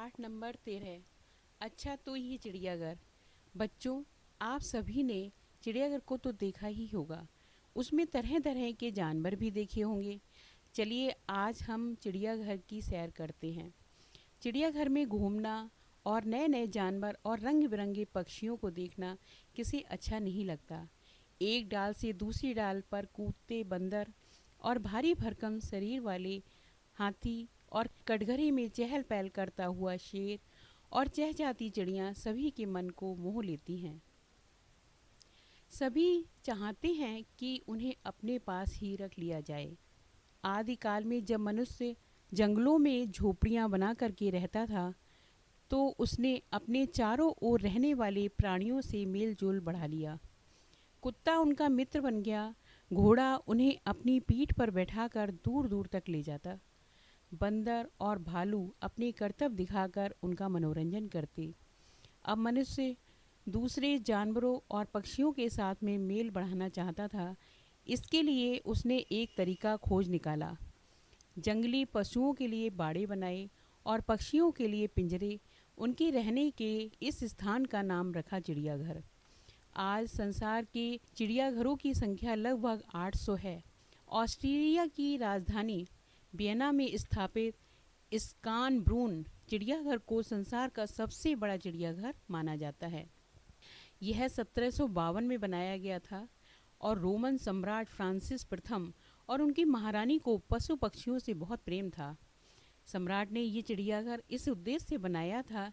पाठ नंबर 13। अच्छा तो ये चिड़ियाघर। बच्चों, आप सभी ने चिड़ियाघर को तो देखा ही होगा। उसमें तरह तरह के जानवर भी देखे होंगे। चलिए आज हम चिड़ियाघर की सैर करते हैं। चिड़ियाघर में घूमना और नए नए जानवर और रंग बिरंगे पक्षियों को देखना किसे अच्छा नहीं लगता। एक डाल से दूसरी डाल पर कूदते बंदर और भारी भरकम शरीर वाले हाथी और कटघरे में चहल पहल करता हुआ शेर और चहचहाती चिड़ियाँ सभी के मन को मोह लेती हैं। सभी चाहते हैं कि उन्हें अपने पास ही रख लिया जाए। आदिकाल में जब मनुष्य जंगलों में झोपड़ियाँ बना करके रहता था, तो उसने अपने चारों ओर रहने वाले प्राणियों से मेल जोल बढ़ा लिया। कुत्ता उनका मित्र बन गया। घोड़ा उन्हें अपनी पीठ पर बैठाकर दूर दूर तक ले जाता। बंदर और भालू अपने करतब दिखाकर उनका मनोरंजन करते। अब मनुष्य दूसरे जानवरों और पक्षियों के साथ में मेल बढ़ाना चाहता था। इसके लिए उसने एक तरीका खोज निकाला। जंगली पशुओं के लिए बाड़े बनाए और पक्षियों के लिए पिंजरे। उनके रहने के इस स्थान का नाम रखा चिड़ियाघर। आज संसार के चिड़ियाघरों की संख्या लगभग 800 है। ऑस्ट्रेलिया की राजधानी वियना में स्थापित स्कानब्रून चिड़ियाघर को संसार का सबसे बड़ा चिड़ियाघर माना जाता है। यह 1752 में बनाया गया था और रोमन सम्राट फ्रांसिस प्रथम और उनकी महारानी को पशु पक्षियों से बहुत प्रेम था। सम्राट ने ये चिड़ियाघर इस उद्देश्य से बनाया था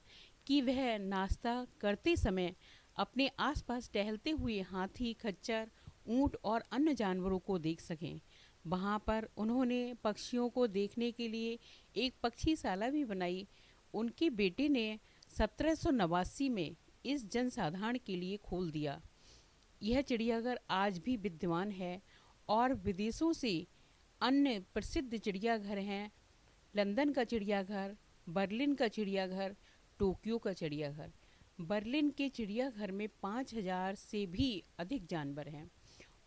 कि वह नाश्ता करते समय अपने आसपास टहलते हुए हाथी, खच्चर, ऊंट और अन्य जानवरों को देख सकें। वहाँ पर उन्होंने पक्षियों को देखने के लिए एक पक्षीशाला भी बनाई। उनके बेटे ने 1789 में इस जनसाधारण के लिए खोल दिया। यह चिड़ियाघर आज भी विद्यमान है और विदेशों से अन्य प्रसिद्ध चिड़ियाघर हैं। लंदन का चिड़ियाघर, बर्लिन का चिड़ियाघर, टोक्यो का चिड़ियाघर। बर्लिन के चिड़ियाघर में 5000 से भी अधिक जानवर हैं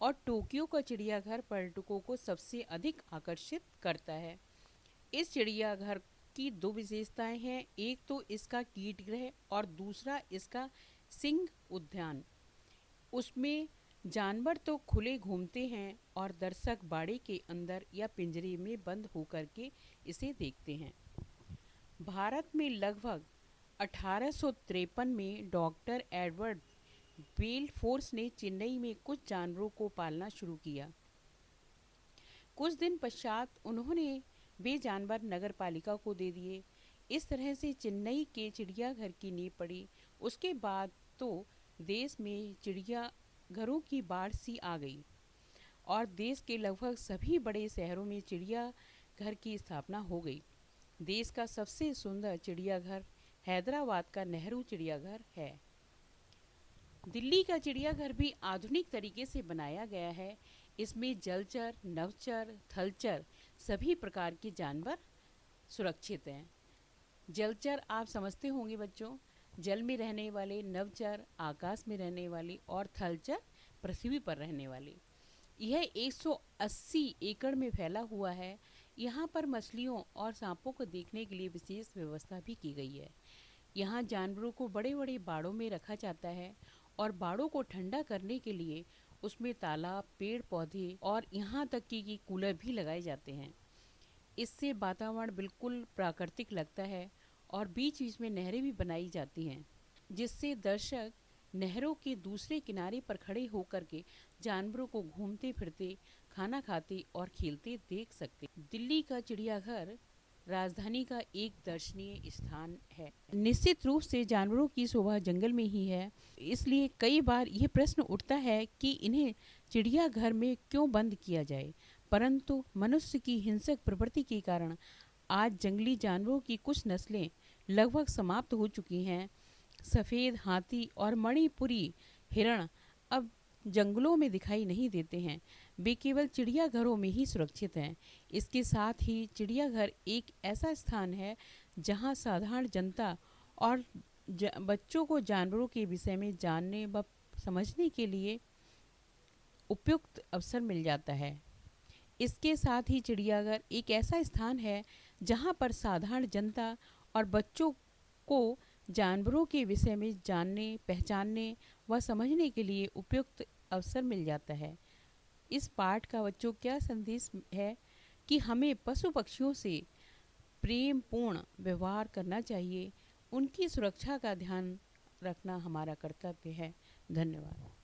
और टोक्यो का चिड़ियाघर पर्यटकों को सबसे अधिक आकर्षित करता है। इस चिड़ियाघर की दो विशेषताएं हैं, एक तो इसका कीट गृह और दूसरा इसका सिंह उद्यान। उसमें जानवर तो खुले घूमते हैं और दर्शक बाड़े के अंदर या पिंजरे में बंद होकर के इसे देखते हैं। भारत में लगभग 1853 में डॉक्टर एडवर्ड बेलफोर्स ने चेन्नई में कुछ जानवरों को पालना शुरू किया। कुछ दिन पश्चात उन्होंने वे जानवर नगर पालिका को दे दिए। इस तरह से चेन्नई के चिड़ियाघर की नींव पड़ी। उसके बाद तो देश में चिड़ियाघरों की बाढ़ सी आ गई और देश के लगभग सभी बड़े शहरों में चिड़ियाघर की स्थापना हो गई। देश का सबसे सुंदर चिड़ियाघर हैदराबाद का नेहरू चिड़ियाघर है। दिल्ली का चिड़ियाघर भी आधुनिक तरीके से बनाया गया है। इसमें जलचर, नभचर, थलचर सभी प्रकार के जानवर सुरक्षित हैं। जलचर आप समझते होंगे बच्चों, जल में रहने वाले, नभचर आकाश में रहने वाले और थलचर पृथ्वी पर रहने वाले। यह 180 एकड़ में फैला हुआ है। यहाँ पर मछलियों और सांपों को देखने के लिए विशेष व्यवस्था भी की गई है। यहाँ जानवरों को बड़े बड़े बाड़ों में रखा जाता है और बाड़ों को ठंडा करने के लिए उसमें तालाब, पेड़ पौधे और यहाँ तक कि कूलर भी लगाए जाते हैं। इससे वातावरण बिल्कुल प्राकृतिक लगता है और बीच बीच में नहरें भी बनाई जाती हैं, जिससे दर्शक नहरों के दूसरे किनारे पर खड़े होकर के जानवरों को घूमते फिरते, खाना खाते और खेलते देख सकते। दिल्ली का चिड़ियाघर राजधानी का एक दर्शनीय स्थान है। निश्चित रूप से जानवरों की शोभा जंगल में ही है, इसलिए कई बार ये प्रश्न उठता है कि इन्हें चिड़ियाघर में क्यों बंद किया जाए। परंतु मनुष्य की हिंसक प्रवृत्ति के कारण आज जंगली जानवरों की कुछ नस्लें लगभग समाप्त हो चुकी हैं। सफ़ेद हाथी और मणिपुरी हिरण अब जंगलों में दिखाई नहीं देते हैं। वे केवल चिड़ियाघरों में ही सुरक्षित हैं। इसके साथ ही चिड़ियाघर एक ऐसा स्थान है जहां साधारण जनता और बच्चों को जानवरों के विषय में जानने व समझने के लिए उपयुक्त अवसर मिल जाता है। इसके साथ ही चिड़ियाघर एक ऐसा स्थान है जहां पर साधारण जनता और बच्चों को जानवरों के विषय में जानने, पहचानने व समझने के लिए उपयुक्त अवसर मिल जाता है। इस पाठ का बच्चों क्या संदेश है कि हमें पशु पक्षियों से प्रेम पूर्ण व्यवहार करना चाहिए। उनकी सुरक्षा का ध्यान रखना हमारा कर्तव्य है। धन्यवाद।